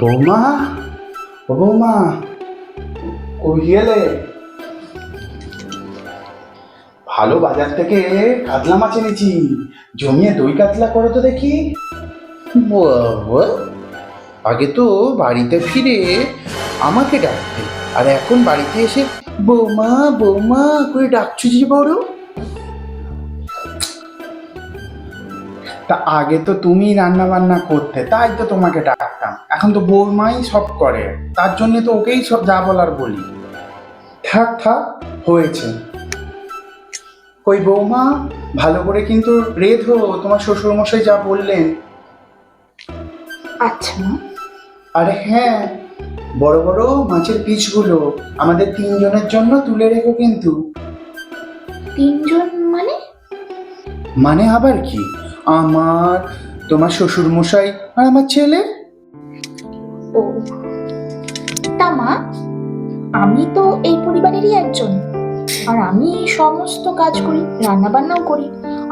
বৌমা, ও বৌমা, কই গেলে? ভালো বাজার থেকে কাতলা মাছ এনেছি, জমিয়ে দই কাতলা করো তো দেখি। বাবা, আগে তো বাড়িতে ফিরে আমাকে ডাকতে, আর এখন বাড়িতে এসে বৌমা বৌমা করে ডাকছো যে বড়। তা আগে তো তুমি রান্না বান্না করতে, তাই তো তোমাকে ডাকতাম। এখন তো বৌমাই সব করে, তার জন্য তো ওকেই সব যা বলার বলি। থাক থাক, হয়েছে। কই বৌমা, ভালো করে কিন্তু রেধো, তোমার শ্বশুর মশাই যা বললেন। আচ্ছা মা। আরে হ্যাঁ, বড় বড় মাছের পিসগুলো আমাদের তিনজনের জন্য তুলে রেখো কিন্তু। তিনজন মানে? মানে আবার কি, আমার, তোমার শ্বশুর মশাই আর আমার ছেলে। ও, তা মা, আমি তো এই পরিবারেরই একজন, আর আমি সমস্ত কাজ করি, রান্না বান্নাও করি।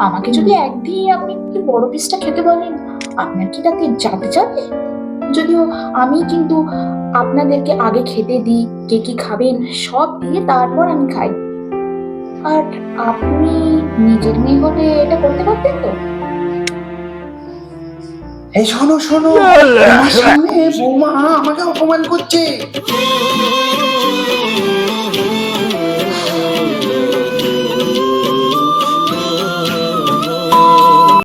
আমাকে যদি একদিন আপনি একটু বড় পিসটা খেতে বলেন, আপনার কি তাতে যাবে যাবে? যদিও আমি কিন্তু আপনাদেরকে আগে খেতে দিই, কে কি খাবেন সব দিয়ে তারপর আমি খাই। আর আপনি নিজের মেয়ে হলে এটা করতে পারতেন তো? এই শোনো শোনো, তোমার সামনে বৌমা আমাকে অপমান করছে।